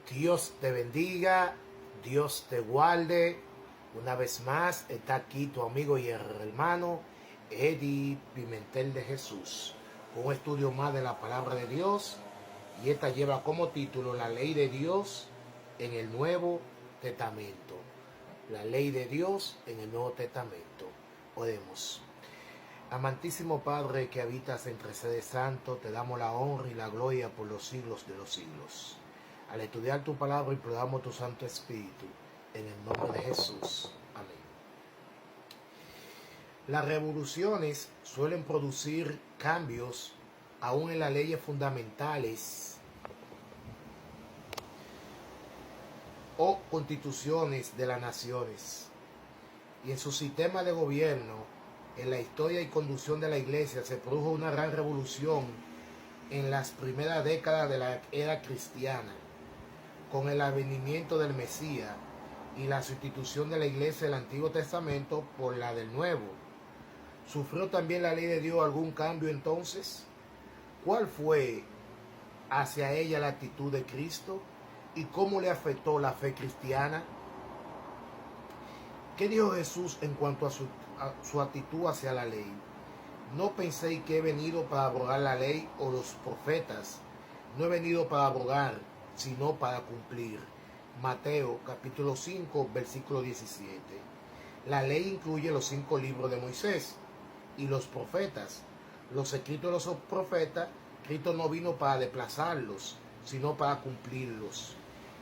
Dios te bendiga, Dios te guarde. Una vez más está aquí tu amigo y hermano Eddie Pimentel de Jesús, con un estudio más de la palabra de Dios, y esta lleva como título La ley de Dios en el Nuevo Testamento. La ley de Dios en el Nuevo Testamento. Oremos. Amantísimo Padre que habitas entre seres santos, te damos la honra y la gloria por los siglos de los siglos. Al estudiar tu palabra imploramos tu Santo Espíritu, en el nombre de Jesús. Amén. Las revoluciones suelen producir cambios aún en las leyes fundamentales o constituciones de las naciones, y en su sistema de gobierno. En la historia y conducción de la Iglesia se produjo una gran revolución en las primeras décadas de la era cristiana, con el advenimiento del Mesías y la sustitución de la Iglesia del Antiguo Testamento por la del Nuevo. ¿Sufrió también la ley de Dios algún cambio entonces? ¿Cuál fue hacia ella la actitud de Cristo y cómo le afectó la fe cristiana? ¿Qué dijo Jesús en cuanto a su actitud hacia la ley? No penséis que he venido para abrogar la ley o los profetas. No he venido para abrogar, sino para cumplir. Mateo capítulo 5, versículo 17. La ley incluye los 5 libros de Moisés y los profetas. Los escritos de los profetas, Cristo no vino para desplazarlos, sino para cumplirlos.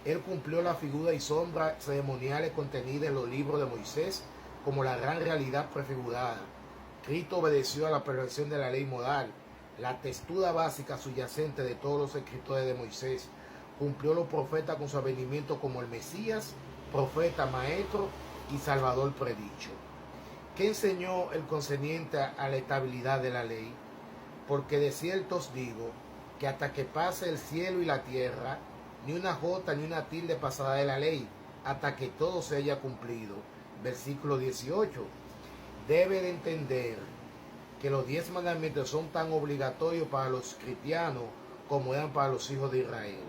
Él cumplió la figura y sombra ceremoniales contenidas en los libros de Moisés como la gran realidad prefigurada. Cristo obedeció a la perfección de la ley moral, la textura básica subyacente de todos los escritores de Moisés. Cumplió los profetas con su advenimiento como el Mesías, profeta, maestro y salvador predicho. ¿Qué enseñó el concerniente a la estabilidad de la ley? Porque de cierto os digo que hasta que pase el cielo y la tierra, ni una jota ni una tilde pasará de la ley, hasta que todo se haya cumplido. Versículo 18. Debe de entender que los 10 mandamientos son tan obligatorios para los cristianos como eran para los hijos de Israel.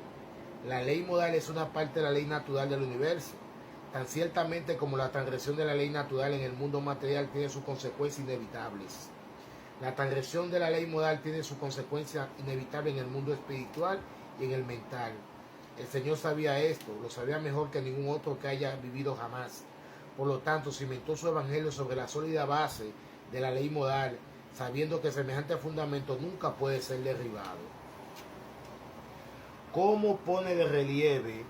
La ley moral es una parte de la ley natural del universo, tan ciertamente como la transgresión de la ley natural en el mundo material tiene sus consecuencias inevitables. La transgresión de la ley moral tiene sus consecuencias inevitables en el mundo espiritual y en el mental. El Señor sabía esto, lo sabía mejor que ningún otro que haya vivido jamás. Por lo tanto, cimentó su evangelio sobre la sólida base de la ley moral, sabiendo que semejante fundamento nunca puede ser derribado. ¿Cómo pone de relieve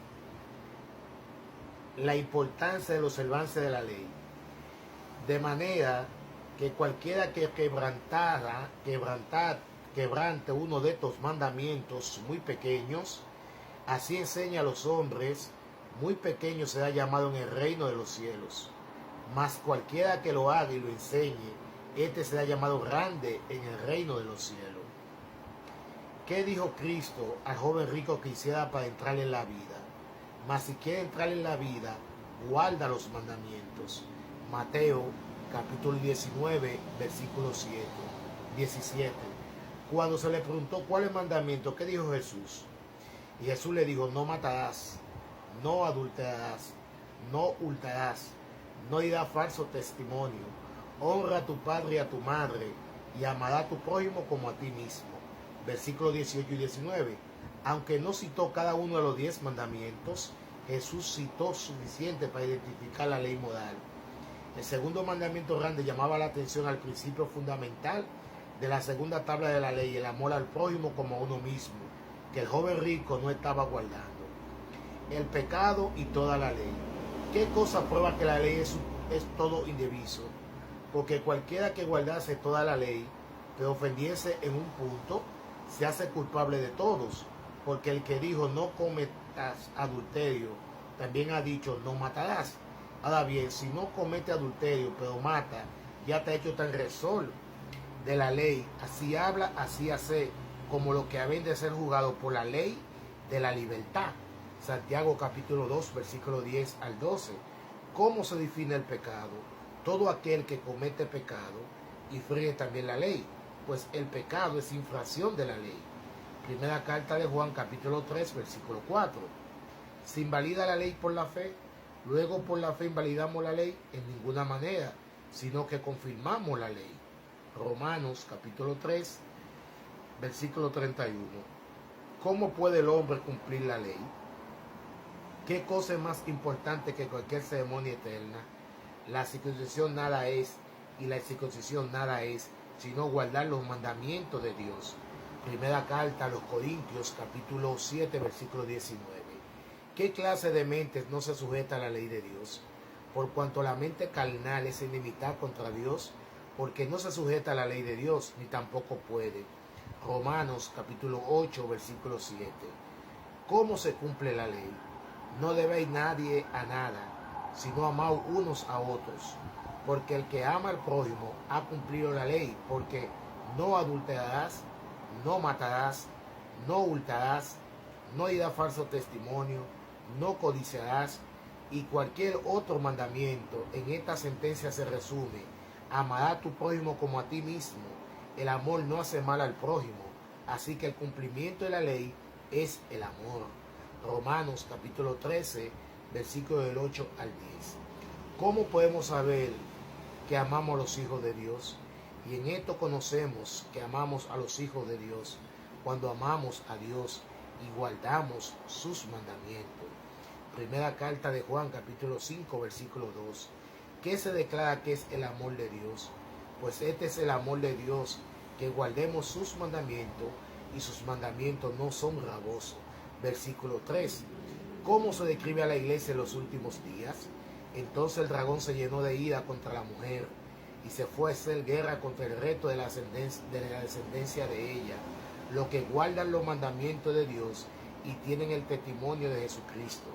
la importancia de la observancia de la ley? De manera que cualquiera que quebrante uno de estos mandamientos muy pequeños, así enseña a los hombres, muy pequeño será llamado en el reino de los cielos. Mas cualquiera que lo haga y lo enseñe, este será llamado grande en el reino de los cielos. ¿Qué dijo Cristo al joven rico que hiciera para entrar en la vida? Mas si quiere entrar en la vida, guarda los mandamientos. Mateo capítulo 19, versículo 17. Cuando se le preguntó cuál es el mandamiento, ¿qué dijo Jesús? Y Jesús le dijo: no matarás, no adulterarás, no hurtarás, no dirás falso testimonio, honra a tu padre y a tu madre, y amará a tu prójimo como a ti mismo. Versículos 18 y 19. Aunque no citó cada uno de los 10 mandamientos, Jesús citó suficiente para identificar la ley moral. El segundo mandamiento grande llamaba la atención al principio fundamental de la segunda tabla de la ley, el amor al prójimo como a uno mismo, que el joven rico no estaba guardando. El pecado y toda la ley. ¿Qué cosa prueba que la ley es todo indebido? Porque cualquiera que guardase toda la ley, pero ofendiese en un punto, se hace culpable de todos. Porque el que dijo no cometas adulterio, también ha dicho no matarás. Ahora bien, si no comete adulterio, pero mata, ya te ha hecho transgresor de la ley. Así habla, así hace, como lo que haben de ser juzgados por la ley de la libertad. Santiago capítulo 2, versículo 10 al 12. ¿Cómo se define el pecado? Todo aquel que comete pecado infringe también la ley, pues el pecado es infracción de la ley. Primera carta de Juan capítulo 3, versículo 4. ¿Se invalida la ley por la fe? Luego por la fe invalidamos la ley en ninguna manera, sino que confirmamos la ley. Romanos capítulo 3, versículo 31. ¿Cómo puede el hombre cumplir la ley? ¿Qué cosa es más importante que cualquier ceremonia eterna? La circuncisión nada es, y la circuncisión nada es, sino guardar los mandamientos de Dios. Primera carta a los Corintios, capítulo 7, versículo 19. ¿Qué clase de mentes no se sujeta a la ley de Dios? Por cuanto la mente carnal es enemistad contra Dios, porque no se sujeta a la ley de Dios, ni tampoco puede. Romanos capítulo 8, versículo 7. ¿Cómo se cumple la ley? No debéis nadie a nada, sino amaos unos a otros, porque el que ama al prójimo ha cumplido la ley, porque no adulterarás, no matarás, no hurtarás, no dirás falso testimonio, no codiciarás, y cualquier otro mandamiento. En esta sentencia se resume: amarás a tu prójimo como a ti mismo. El amor no hace mal al prójimo, así que el cumplimiento de la ley es el amor. Romanos capítulo 13, versículo del 8 al 10. ¿Cómo podemos saber que amamos a los hijos de Dios? Y en esto conocemos que amamos a los hijos de Dios, cuando amamos a Dios y guardamos sus mandamientos. Primera carta de Juan, capítulo 5, versículo 2. ¿Qué se declara que es el amor de Dios? Pues este es el amor de Dios, que guardemos sus mandamientos, y sus mandamientos no son gravosos. Versículo 3. ¿Cómo se describe a la iglesia en los últimos días? Entonces el dragón se llenó de ira contra la mujer, y se fue a hacer guerra contra el resto de la descendencia de ella, los que guardan los mandamientos de Dios y tienen el testimonio de Jesucristo.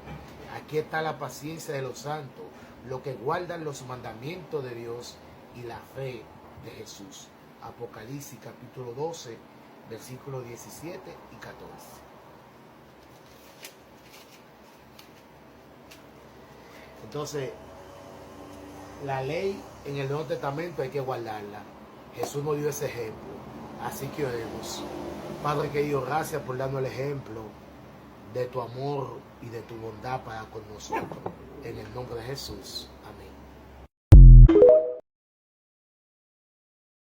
Aquí está la paciencia de los santos, los que guardan los mandamientos de Dios y la fe de Jesús. Apocalipsis capítulo 12, versículos 17 y 14. Entonces, la ley en el Nuevo Testamento hay que guardarla. Jesús nos dio ese ejemplo. Así que oremos. Padre querido, gracias por darnos el ejemplo de tu amor y de tu bondad para con nosotros. En el nombre de Jesús.